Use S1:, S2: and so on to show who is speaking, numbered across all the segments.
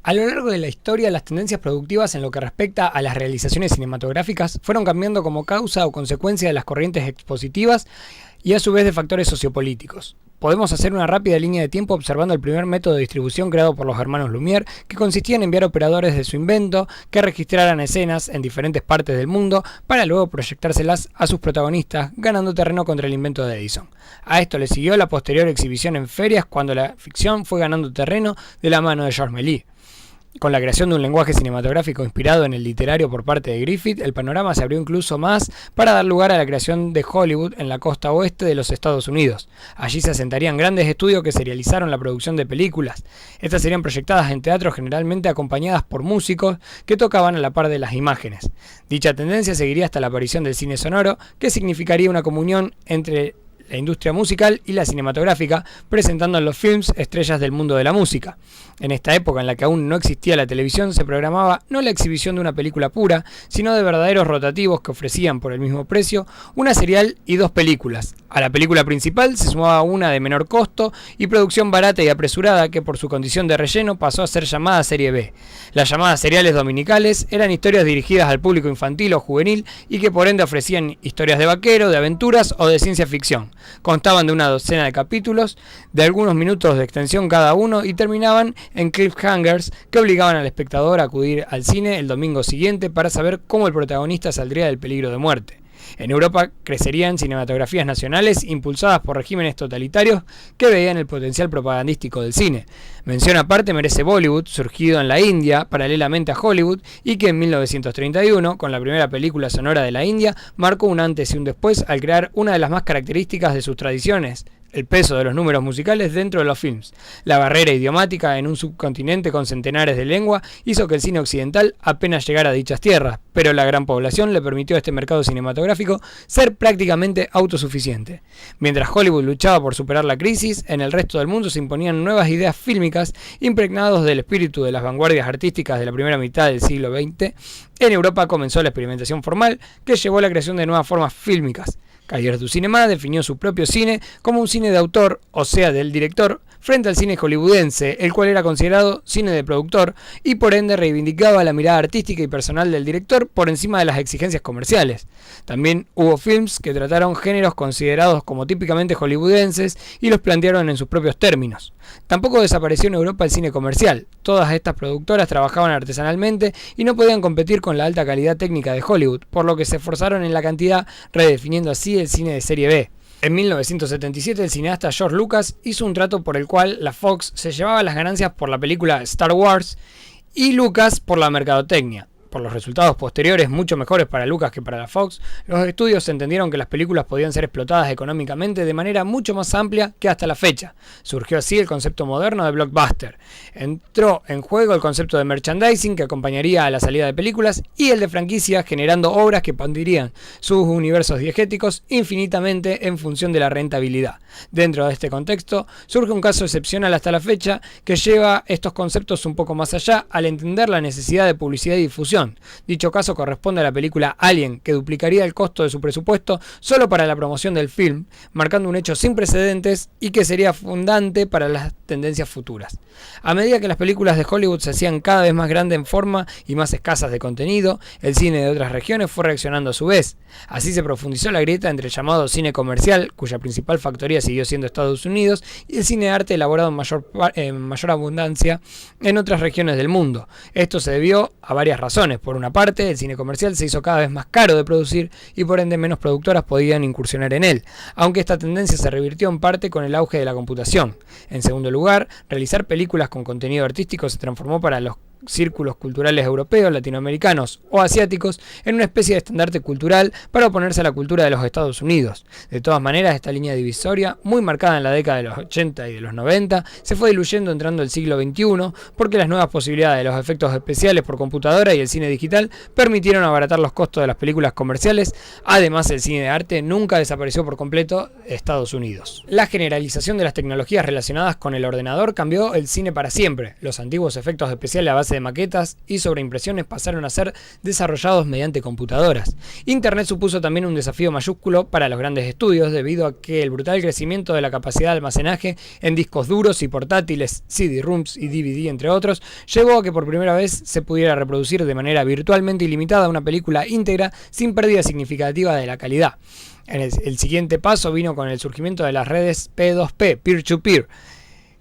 S1: A lo largo de la historia, las tendencias productivas en lo que respecta a las realizaciones cinematográficas fueron cambiando como causa o consecuencia de las corrientes expositivas y a su vez de factores sociopolíticos. Podemos hacer una rápida línea de tiempo observando el primer método de distribución creado por los hermanos Lumière, que consistía en enviar operadores de su invento que registraran escenas en diferentes partes del mundo para luego proyectárselas a sus protagonistas, ganando terreno contra el invento de Edison. A esto le siguió la posterior exhibición en ferias cuando la ficción fue ganando terreno de la mano de Georges Méliès. Con la creación de un lenguaje cinematográfico inspirado en el literario por parte de Griffith, el panorama se abrió incluso más para dar lugar a la creación de Hollywood en la costa oeste de los Estados Unidos. Allí se asentarían grandes estudios que serializaron la producción de películas. Estas serían proyectadas en teatro generalmente acompañadas por músicos que tocaban a la par de las imágenes. Dicha tendencia seguiría hasta la aparición del cine sonoro, que significaría una comunión entre la industria musical y la cinematográfica, presentando en los films estrellas del mundo de la música. En esta época en la que aún no existía la televisión, se programaba no la exhibición de una película pura, sino de verdaderos rotativos que ofrecían por el mismo precio una serial y dos películas. A la película principal se sumaba una de menor costo y producción barata y apresurada que por su condición de relleno pasó a ser llamada serie B. Las llamadas seriales dominicales eran historias dirigidas al público infantil o juvenil y que por ende ofrecían historias de vaquero, de aventuras o de ciencia ficción. Constaban de una docena de capítulos, de algunos minutos de extensión cada uno y terminaban en cliffhangers que obligaban al espectador a acudir al cine el domingo siguiente para saber cómo el protagonista saldría del peligro de muerte. En Europa crecerían cinematografías nacionales impulsadas por regímenes totalitarios que veían el potencial propagandístico del cine. Mención aparte merece Bollywood, surgido en la India paralelamente a Hollywood y que en 1931, con la primera película sonora de la India, marcó un antes y un después al crear una de las más características de sus tradiciones: el peso de los números musicales dentro de los films. La barrera idiomática en un subcontinente con centenares de lenguas hizo que el cine occidental apenas llegara a dichas tierras, pero la gran población le permitió a este mercado cinematográfico ser prácticamente autosuficiente. Mientras Hollywood luchaba por superar la crisis, en el resto del mundo se imponían nuevas ideas fílmicas impregnados del espíritu de las vanguardias artísticas de la primera mitad del siglo XX. En Europa comenzó la experimentación formal que llevó a la creación de nuevas formas fílmicas. Cahiers du Cinéma definió su propio cine como un cine de autor, o sea del director, frente al cine hollywoodense, el cual era considerado cine de productor y por ende reivindicaba la mirada artística y personal del director por encima de las exigencias comerciales. También hubo films que trataron géneros considerados como típicamente hollywoodenses y los plantearon en sus propios términos. Tampoco desapareció en Europa el cine comercial. Todas estas productoras trabajaban artesanalmente y no podían competir con la alta calidad técnica de Hollywood, por lo que se esforzaron en la cantidad, redefiniendo así el cine de serie B. En 1977 el cineasta George Lucas hizo un trato por el cual la Fox se llevaba las ganancias por la película Star Wars y Lucas por la mercadotecnia. Por los resultados posteriores, mucho mejores para Lucas que para la Fox, los estudios entendieron que las películas podían ser explotadas económicamente de manera mucho más amplia que hasta la fecha. Surgió así el concepto moderno de blockbuster. Entró en juego el concepto de merchandising que acompañaría a la salida de películas y el de franquicias, generando obras que expandirían sus universos diegéticos infinitamente en función de la rentabilidad. Dentro de este contexto, surge un caso excepcional hasta la fecha que lleva estos conceptos un poco más allá al entender la necesidad de publicidad y difusión. Dicho caso corresponde a la película Alien, que duplicaría el costo de su presupuesto solo para la promoción del film, marcando un hecho sin precedentes y que sería fundante para las tendencias futuras. A medida que las películas de Hollywood se hacían cada vez más grandes en forma y más escasas de contenido, el cine de otras regiones fue reaccionando a su vez. Así se profundizó la grieta entre el llamado cine comercial, cuya principal factoría siguió siendo Estados Unidos, y el cine de arte elaborado en mayor abundancia en otras regiones del mundo. Esto se debió a varias razones. Por una parte, el cine comercial se hizo cada vez más caro de producir y por ende menos productoras podían incursionar en él, aunque esta tendencia se revirtió en parte con el auge de la computación. En segundo lugar, realizar películas con contenido artístico se transformó para los círculos culturales europeos, latinoamericanos o asiáticos en una especie de estandarte cultural para oponerse a la cultura de los Estados Unidos. De todas maneras, esta línea divisoria, muy marcada en la década de los 80 y de los 90, se fue diluyendo entrando el siglo XXI porque las nuevas posibilidades de los efectos especiales por computadora y el cine digital permitieron abaratar los costos de las películas comerciales. Además, el cine de arte nunca desapareció por completo de Estados Unidos. La generalización de las tecnologías relacionadas con el ordenador cambió el cine para siempre. Los antiguos efectos especiales a base base de maquetas y sobreimpresiones pasaron a ser desarrollados mediante computadoras. Internet supuso también un desafío mayúsculo para los grandes estudios debido a que el brutal crecimiento de la capacidad de almacenaje en discos duros y portátiles, CD-ROOMs y DVD entre otros, llevó a que por primera vez se pudiera reproducir de manera virtualmente ilimitada una película íntegra sin pérdida significativa de la calidad. El siguiente paso vino con el surgimiento de las redes P2P, peer-to-peer,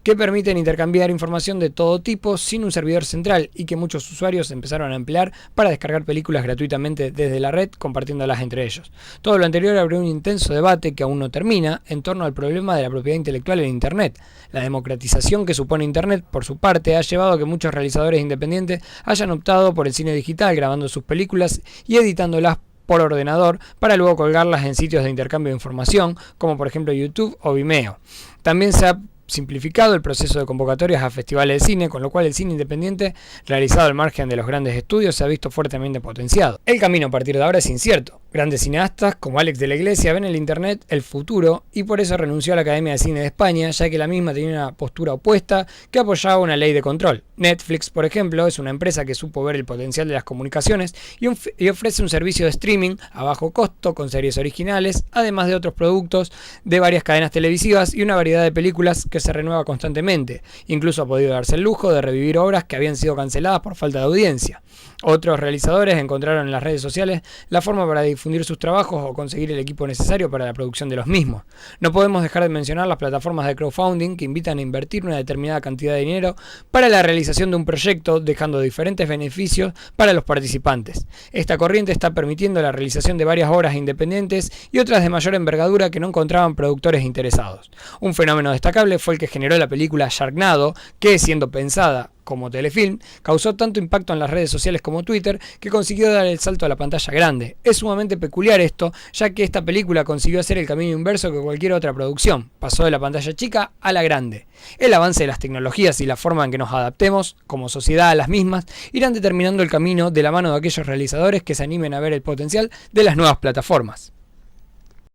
S1: que permiten intercambiar información de todo tipo sin un servidor central y que muchos usuarios empezaron a emplear para descargar películas gratuitamente desde la red, compartiéndolas entre ellos. Todo lo anterior abrió un intenso debate que aún no termina en torno al problema de la propiedad intelectual en Internet. La democratización que supone Internet, por su parte, ha llevado a que muchos realizadores independientes hayan optado por el cine digital, grabando sus películas y editándolas por ordenador para luego colgarlas en sitios de intercambio de información, como por ejemplo YouTube o Vimeo. También se ha simplificado el proceso de convocatorias a festivales de cine, con lo cual el cine independiente, realizado al margen de los grandes estudios, se ha visto fuertemente potenciado. El camino a partir de ahora es incierto. Grandes cineastas como Alex de la Iglesia ven en el Internet el futuro y por eso renunció a la Academia de Cine de España, ya que la misma tenía una postura opuesta que apoyaba una ley de control. Netflix, por ejemplo, es una empresa que supo ver el potencial de las comunicaciones y ofrece un servicio de streaming a bajo costo con series originales, además de otros productos de varias cadenas televisivas y una variedad de películas que se renueva constantemente. Incluso ha podido darse el lujo de revivir obras que habían sido canceladas por falta de audiencia. Otros realizadores encontraron en las redes sociales la forma para difundir sus trabajos o conseguir el equipo necesario para la producción de los mismos. No podemos dejar de mencionar las plataformas de crowdfunding que invitan a invertir una determinada cantidad de dinero para la realización de un proyecto, dejando diferentes beneficios para los participantes. Esta corriente está permitiendo la realización de varias obras independientes y otras de mayor envergadura que no encontraban productores interesados. Un fenómeno destacable fue el que generó la película Sharknado, que, siendo pensada como telefilm, causó tanto impacto en las redes sociales como Twitter que consiguió dar el salto a la pantalla grande. Es sumamente peculiar esto, ya que esta película consiguió hacer el camino inverso que cualquier otra producción. Pasó de la pantalla chica a la grande. El avance de las tecnologías y la forma en que nos adaptemos como sociedad a las mismas irán determinando el camino de la mano de aquellos realizadores que se animen a ver el potencial de las nuevas plataformas.